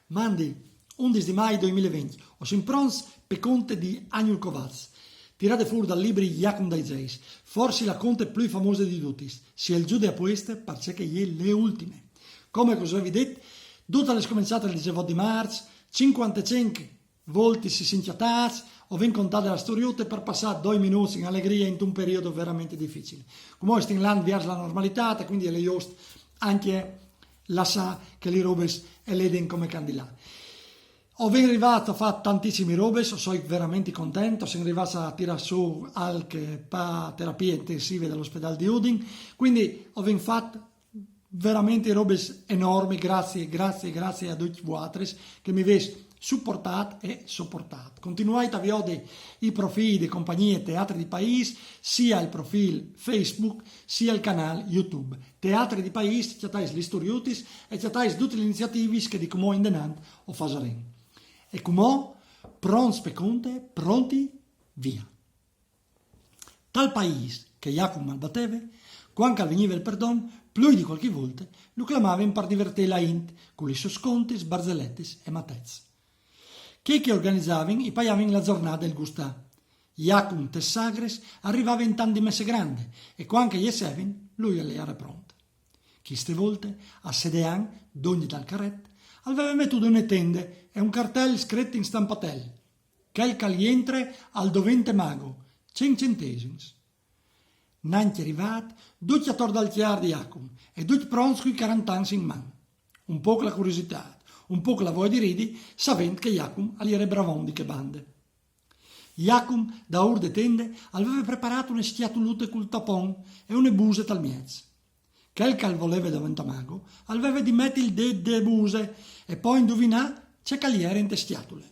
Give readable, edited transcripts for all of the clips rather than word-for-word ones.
Mandi 11 di maio 2020, o simprons per conte di Agnul Kovacs. Tirate fuori dal libro Jacum dai Zeis, forse la conte più famosa di tutti, sia il giude a queste, perché è le ultime. Come cosa vi detto, tutte le scominciate il 19 di marzo, 55 volte si sono chattati, ho ben contato la storiota per passare 2 minuti in allegria in un periodo veramente difficile. Come stiamo in land verso la normalità, quindi le host anche la sa che le robe e l'eden come candidati. Ho ben arrivato a fare tantissimi robe, sono veramente contento, sono arrivato a tirare su anche terapie intensive dall'ospedale di Udine, quindi ho ben fatto veramente robe enormi, grazie a tutti voi che mi avete supportato e sopportato. Continuate a vedere i profili di compagnie Teatri di Paese, sia il profilo Facebook, sia il canale YouTube. Teatri di Paese, c'è le storiutis e c'è tutte le iniziative che di come in denant o faseremo. E come pronti, via. Tal paese che Jacob malbatteve, quando veniva il perdon, più di qualche volta lo clamava per divertire la int con i suoi sconti, barzelletti e matezze. Che organizzavano e pagavano la giornata del gustà. Jacob Tessagres arrivava in tanti messe grande e quando gli seven, lui era pronto. Queste volte a Sedean, d'ogni dal carretto, aveva mettuto una tende e un cartello scritto in stampatello. Quel calientre al dovente mago, 100 centesimi. Nanti arrivato, tutti attorno al chiaro di Jacob e tutti pronti con i 40 anni in mano. Un po' la curiosità, un po' la voglia di ridi, sapendo che Jacob era bravon di che bande. Jacob, da urde tende, aveva preparato una schiatolute col tapon e une buse tal miez. Quel che voleva davanti a mago, aveva di mettere il de buse e poi indovinà c'è caliere in te schiatole.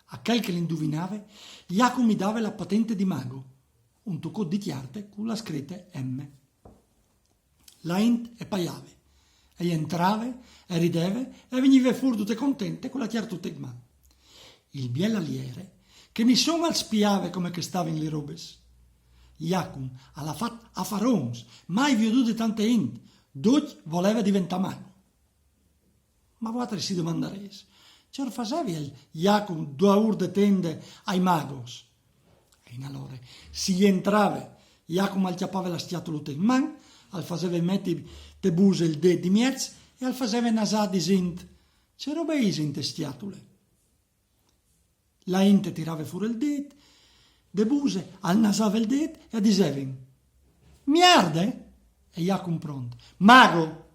A quel che l'indovinava, Jacob mi dava la patente di mago, un tocco di chiarte con la scritta M. La int e paiave, e entrava, e rideva, e veniva fuori tutte contente con la chiartuta in mano. Il bielaliere, che nessuno al spiava come che stava in le robes. Jacob alla fatta a farons, mai veduto tante int, tutti voleva diventare mago. Ma voi si domandarete, c'era facevi il Jacob 2 ore tende ai magos? E in allora si entrava, Jacob al chiappava la schiatoluta in man, al faceva mettere te buse il de di miez e al faceva nasà di sint. C'era beise in te schiatole. La inte tirava fuori il det, de buse al nasava il det e diceva mi arde? E Jacob pronto, mago!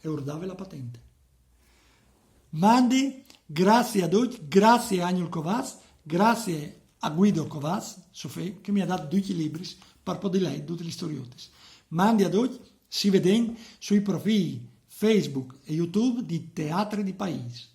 E ordava la patente. Mandi, grazie a tutti, grazie a Agnul Kovacs, grazie a Guido Kovacs, Sofè, che mi ha dato 2 libri per poter leggere tutte le storiette. Mandi a tutti, si vede sui profili Facebook e YouTube di Teatri di Paese.